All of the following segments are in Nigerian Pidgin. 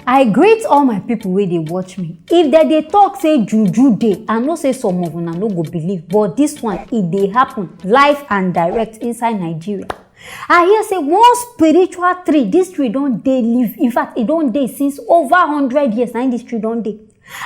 I greet all my people where they watch me. If they talk say juju dey, I know say some of una no go believe, but this one they happen live and direct inside Nigeria. I hear say one spiritual tree, this tree don't dey live. In fact, it don't dey since over 100 years. Now this tree don't dey.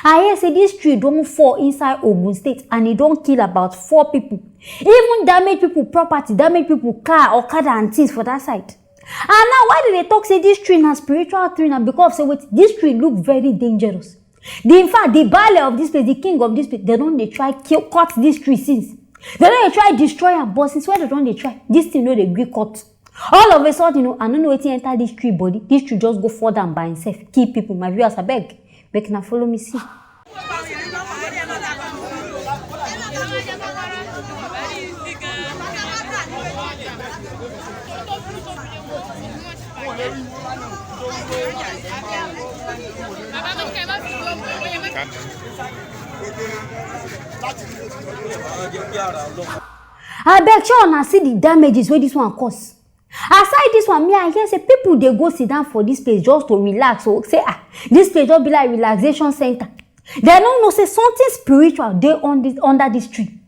I hear say this tree don't fall inside Ogun State and it don't kill about 4 people. Even damage people property, damage people car, okada and things for that side. And now why do they talk say this tree na spiritual tree now? Because say wait, this tree look very dangerous. In fact, the baale of this place, the king of this place, they don't try cut this tree since. They don't try destroy am, but since when they don't try, this thing no dey gree cut. All of a sudden, I don't know wetin enter this tree body. This tree just go fall down by itself. Kill people. My viewers, abeg, make una follow me see. I beg sure una see the damages where this one cause. Aside this one, me I hear say people they go sit down for this place just to relax. So say this place just be like relaxation center. They don't know say something spiritual they under this tree.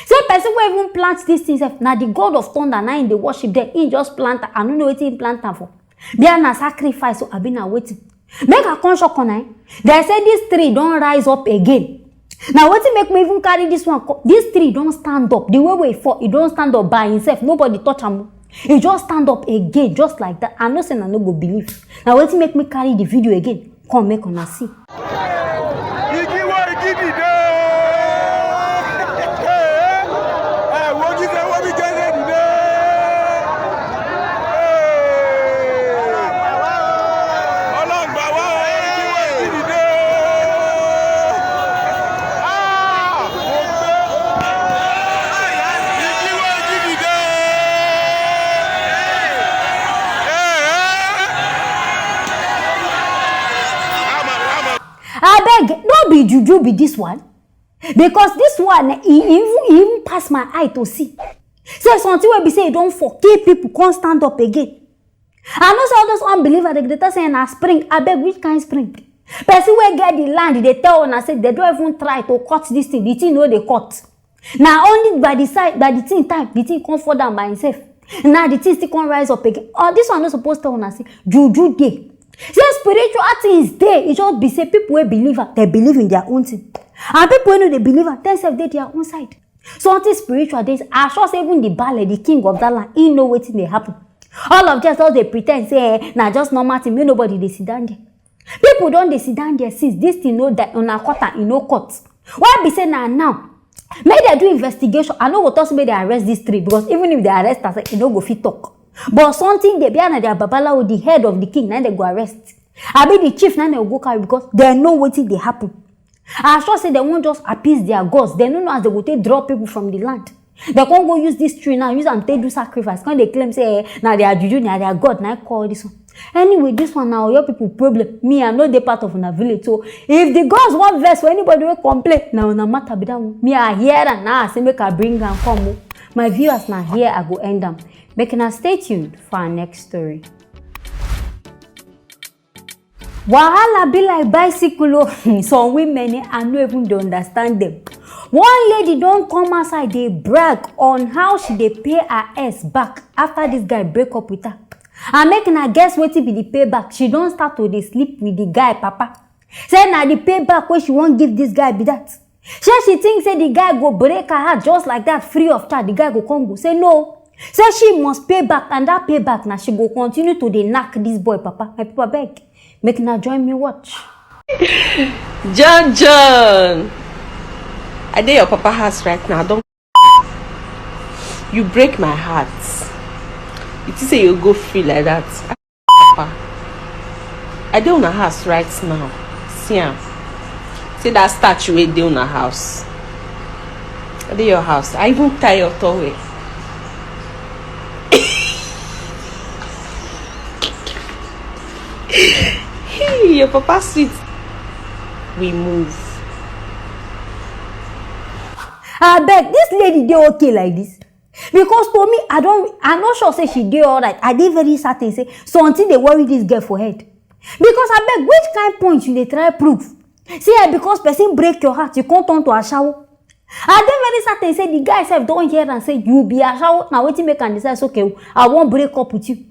Say person who even plant this thing, now the god of thunder, now in the worship there, he just plant. I don't know what he plant for. They are na sacrifice, so I been waiting. Make a conscious corner. They say this tree don't rise up again. Now what make me even carry this one? This tree don't stand up. The way it fall, it don't stand up by himself. Nobody touch him. It just stand up again, just like that. I know say I no go believe. Now what make me carry the video again? Come make una see. I beg, no be juju be this one. Because this one, even pass my eye to see. Say something where be say don't fall, keep people can't stand up again. I know say all those unbelievers, they say na spring. I beg, which kind spring? Person where get the land, they tell and I say they don't even try to cut this thing. The thing no they cut. Now only by the side, by the thing time, the thing come fall down by itself. Now the thing still can't rise up again. Oh, this one not supposed to say juju day. Say spiritual things there, it just be say people who believe they believe in their own thing. And people who know they believe themselves they their own side. Something spiritual days, I sure say even the baale, the king of that land, he know what they happen. All of just all they pretend say, nah just normal thing, nobody they sit down there. People don't they sit down there since this thing know that on a quarter in no court. Why be say now? May they do investigation. I know what else may they arrest this tree because even if they arrest us, it no go fit talk. But something they be under their babalawo, the head of the king, now they go arrest. I be the chief, now they go carry because they know what they happen. I sure say they won't just appease their gods. They don't know as they go take draw people from the land. They can't go use this tree now, use and take do sacrifice. Can't they claim say now they are juju, now they are god, now I call this one. Anyway, this one now your people problem. Me, I'm not the part of a village. So if the gods want verse for anybody will complain, now no matter be that one. Me I here and now I say make I bring and come. My viewers now here I go end them. Make us stay tuned for our next story. Wahala be like bicycle. Some women I no even understand them. One lady don't come outside, they brag on how she dey pay her ass back after this guy break up with her. And making her guess what be the payback. She don't start to dey sleep with the guy, papa. Say now the payback where she won't give this guy be that. She thinks say the guy go break her heart just like that, free of charge. The guy go come go say no. Say she must pay back, and that payback now she go continue to dey knack this boy, papa. My people beg, make now join me watch. John, I dey your papa house right now. Don't you break my heart. You think say you go feel like that? Papa, I dey on a house right now. See am. See that statue wey dey on a house. I dey your house. I even tie your towel. Hey, your papa sweet. We move. I beg, this lady dey okay like this. Because to me, I'm not sure say she dey alright. I dey very certain say something they worry this girl for head. Because I beg, which kind point you dey try prove? See, because person break your heart, you can't turn to a shower. I dey very certain say the guy self don't hear and say you be a shower. Now wetin make and decide okay, I won't break up with you.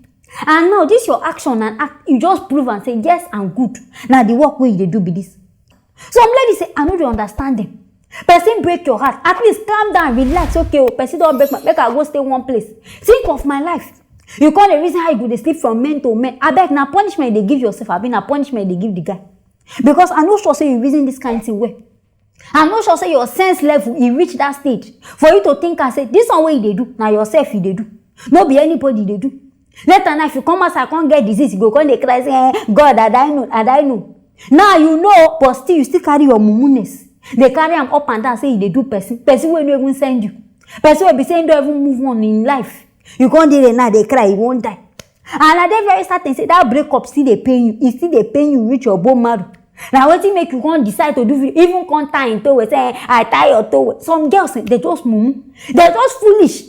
And now this your action and act, you just prove and say yes and good. Now the work wey you dey do be this. Some ladies say I no dey understand them. Person break your heart, at least calm down, relax. Okay, person don't break my, make I go stay one place. Think of my life. You call the reason how you go dey sleep from men to men. I beg, na punishment they give yourself. I mean, na punishment they give the guy. Because I no sure say you reason this kind of thing well. I'm not sure say your sense level you reach that stage for you to think and say this one way they do now yourself you they do. No be anybody they do. Later now if you come outside can't get disease, you go come dey cry say God I know. Now you know but still you still carry your mumuness. They carry them up and down say they do person will not even send you. Person will be saying don't even move on in life. You can't do it now they cry you won't die. And at the very starting say that breakup still they pay you. It still they pay you reach your bone marrow. Now what make you can't decide to do even can't tie into it say I tie your toe. Some girls they just mumu. They're just foolish.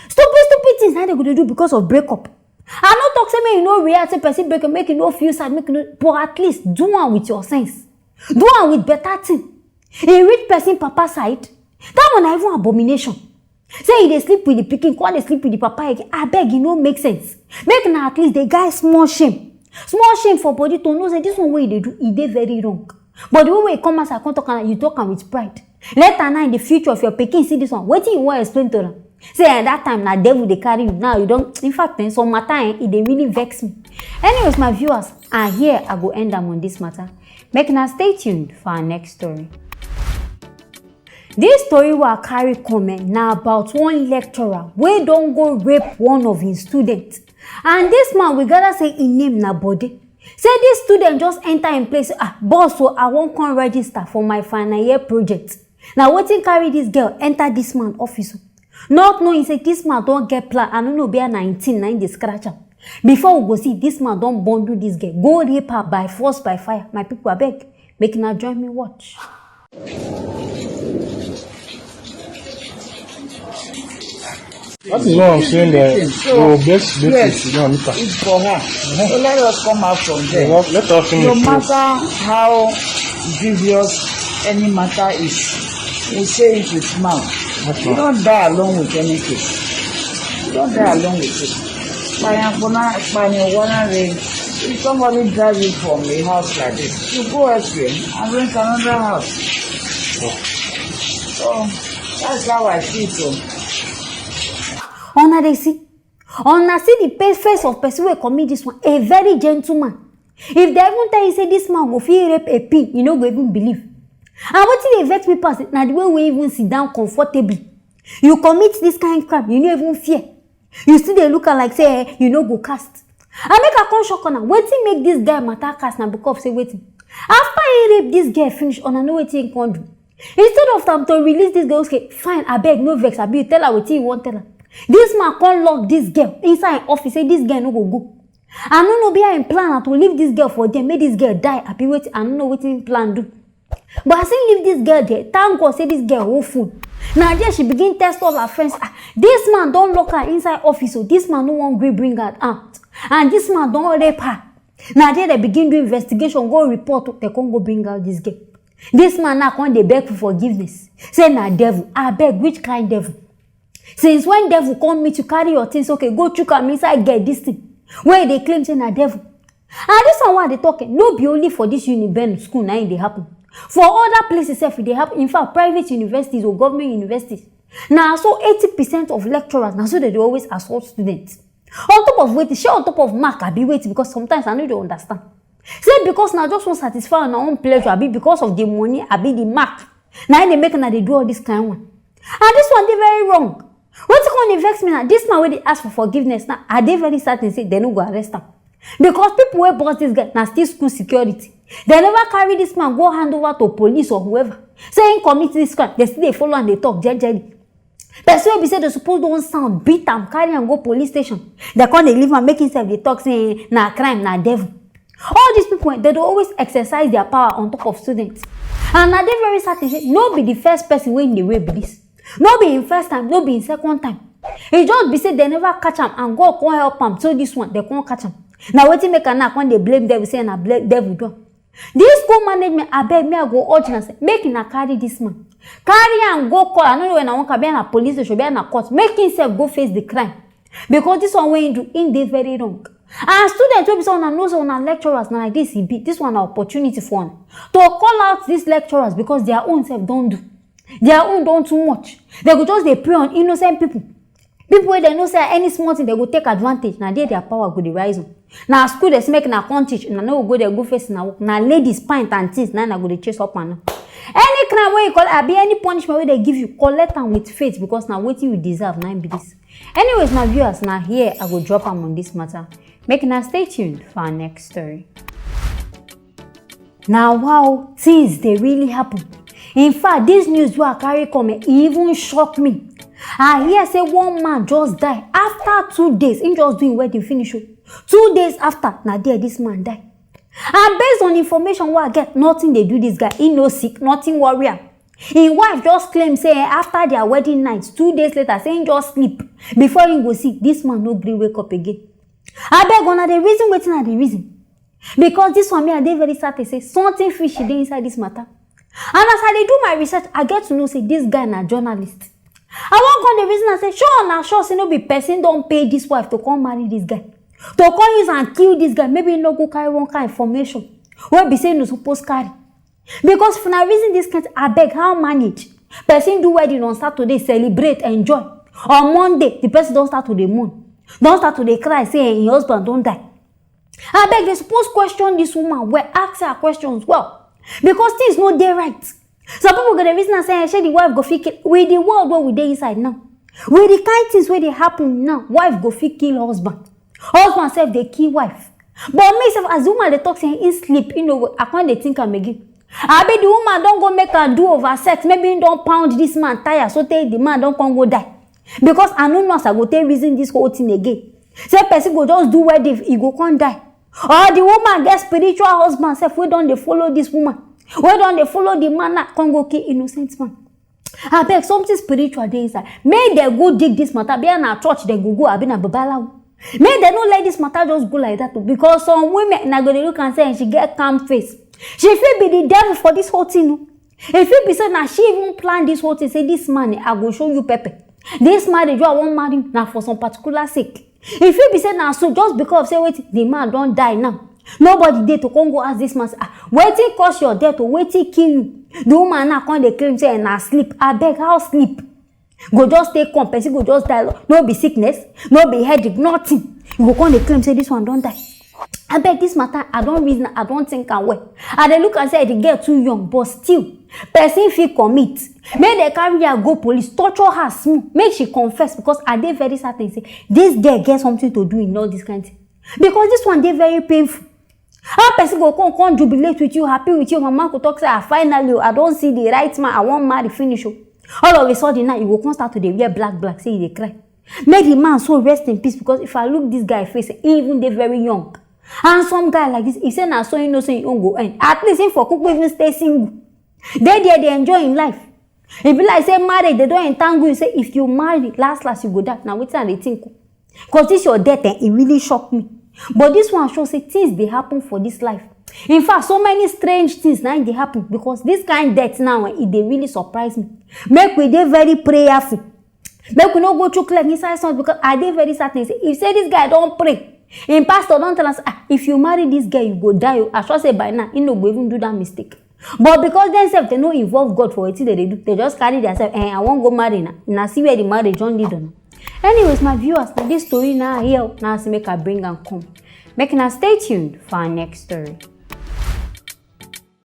Stupid things now they go to do because of breakup. I not talk say me you know react say person break make you no feel sad make you no, but at least do one with your sense. Do one with better thing. A rich person papa side, that one na even abomination. Say they sleep with the pikin, when they sleep with the papa again. I beg you no make sense. Make na at least the guy small shame. Small shame for body to know say this one way they do, it dey very wrong. But the way you come as I can't talk and you talk with pride. Later now in the future if your pikin see this one, what do you want to explain to them? Say at that time na devil they carry you. Now you don't. In fact, then some matter it they really vex me. Anyways, my viewers, and here I go end them on this matter. Make now stay tuned for our next story. This story will carry comment now about one lecturer wey don't go rape one of his students. And this man we gotta say in name na body. Say this student just enter in place. Boss, so I won't come register for my final year project. Now wetin carry this girl enter this man office. Not knowing say this man don't get plan. I don't know be a 19 9 the scratch am. Before we go see this man don't bundle this girl. Go rape her by force by fire. My people I beg. Make now join me watch. That is what I'm saying there. So, yes, it's for her. So let us come out from there. Let us finish. No matter how grievous any matter is, we say it with mouth. You don't die alone with anything. You don't die alone with it. If somebody drives you from a house like this, you go elsewhere and rent another house. So that's how I see it. Ona they see the face of person who commit this one, a very gentleman. If they even tell you say this man go feel rape a pin, you no go even believe. And what they vex me pass now the way we even sit down comfortably. You commit this kind of crime, you no even fear. You still they look like say you no go cast. I make a conscious corner. Wetin make this guy matter cast now because say waiting. After he rape this girl finish on know wetin he can do. Instead of time to release this girl, okay, fine, I beg no vex, I be tell her wetin you want tell her. This man can't lock this girl inside office. Say this girl no go. I don't know be in plan to leave this girl for them. Make this girl die. I be waiting. I don't know what in plan do. But I say leave this girl there. Thank God say this girl whole food. Now there she begin test all her friends. This man don't lock her inside office. So this man no want to bring her out. And this man don't rape her. Now there they begin do investigation. Go report. They can't go bring out this girl. This man now can't they beg for forgiveness. Say na devil. I beg which kind devil? Since when devil come meet you carry your things, okay, go check am inside get this thing. Where they claim say na devil. And this one why they talking, no be only for this Uniben school now they happen. For other places if they happen, in fact, private universities or government universities. Now so 80% of lecturers, now so they always assault students. On top of waiting, share on top of mark, I be waiting because sometimes I know they understand. Say because now just want satisfy on our own pleasure, I be because of the money, I be the mark. Now they make now they do all this kind of one. And this one they very wrong. What you can vex me now? This man when they ask for forgiveness now, are they very certain say they no go arrest him? Because people will boss this guy now still school security. They never carry this man go hand over to police or whoever. Saying commit this crime, they still they follow and they talk gently. Person will be say they suppose don't sound beat them, carry and go police station. They can't they leave and make himself they talk saying na crime, na devil. All these people they do always exercise their power on top of students. And now they very certain say no be the first person when they will be this. No be in first time, no be in second time. It just be say they never catch him and God can't help him. So this one, they can't catch him. Now wetin make now when they blame devil say na devil do. This school management abeg me I go urge na say make na carry this man. Carry am go court. I no know when I wan be na police station, be na court. Make himself go face the crime. Because this one wey he do, in dey very wrong. And students wey be say una know say una lecturers na like this e be. This one na opportunity for una to call out these lecturers because their own self don do. Their own don too much. They go just dey prey on innocent people. People wey they know say any small thing they go take advantage. Na there their power go dey rise on. Na school dey make na come teach. Na no go there go face na work. Na ladies pint and things na go dey chase up and down. Any crime wey you call abi any punishment wey they give you, collect am with faith because na wetin you deserve na be this. Anyways, my viewers, now here I go drop am on this matter. Make una stay tuned for our next story. Now, wow, things they really happen. In fact, this news wey I carry come even shock me. I hear say one man just die after 2 days. He just doing wedding finish. 2 days after, now there this man die. And based on information wey I get, nothing they do this guy. He no sick, nothing warrior. His wife just claim say after their wedding night, 2 days later, say he just sleep before he go see this man no gree wake up again. Abeg una the reason wetin na the reason? Because this one me I dey very certain say something fishy dey inside this matter. And as I dey do my research, I get to know say this guy na journalist. I wan come the reason I say sure say no be person don pay this wife to come marry this guy. To come use and kill this guy, maybe he no go carry one kind of information wey be say no suppose carry. Because for na reason this kind abeg how manage? Person do wedding on Saturday, celebrate, enjoy. On Monday, the person don start to dey mourn. Don start to dey cry say him husband don die. Abeg they suppose question this woman well, ask her questions well. Because things no dey right. Some people go the reason I say shey the wife go fit kill with the world wey we dey inside now. With the kind things wey dey happen now, wife go fit kill husband. Husband sef dey kill wife. But me sef as the woman dey talk say he sleep, you know, I can't dey think am again. Abi the woman don go make her do over sex. Maybe he don pound this man tire so tey the man don come go die. Because I no know as I go take reason this whole thing again. Say person go just do wedding, he go come die. Or the woman get spiritual husband sef wey don dey follow this woman. Wey don dey follow the man that come go kill innocent man. Abeg something spiritual dey inside. Make dem go dig this matter. Be na church dem go abi na babalawo. Make dem no let this matter just go like that. Because some women na go dey look and say she get calm face. She fit be the devil for this whole thing. If it be said now she even planned this whole thing, say this man I go show you pepper. This marriage I won't marry now for some particular sake. If it be said now so just because say wait the man don't die now. Nobody there to come go ask this man waiting cause your death or waiting kill you. The woman now come they claim say na sleep. I beg how sleep. Go just take compensation, go just die. No be sickness, no be headache, nothing. You go come they claim say this one don't die. I beg this matter, I don't reason, I don't think I'm well. And they look and say the girl too young, but still, person feel commit. Make they carry her go police, torture her smooth, make she confess because I dey very certain say this girl get something to do in all this kind of thing. Because this one dey very painful. How person go come jubilate with you, happy with you, mama go talk say finally I don't see the right man, I won't marry finish. All of a sudden now you go come start to dey wear black, say they cry. Make the man so rest in peace because if I look this guy face, even they very young. And some guy like this, if say na so you know say you won't go end. At least him for Kpokpogri even stay single. They enjoy in life. If be like say marriage, they don't entangle you. Say if you marry, last you go die. Now what's they think? Because this your death, it really shocked me. But this one shows say things they happen for this life. In fact, so many strange things now they happen because this kind of death now they really surprise me. Make we dey very prayerful. Make we no go through clear inside songs because I dey very certain. Say if say this guy don't pray. In pastor don't tell us if you marry this girl you go die. I sure say by now he no go even do that mistake. But because themselves they no involve God for what they do, they just carry themselves. I won't go marry now. Now see where the marriage don't lead on. Anyways, my viewers, now this story now here now see make I bring and come. Make now stay tuned for our next story.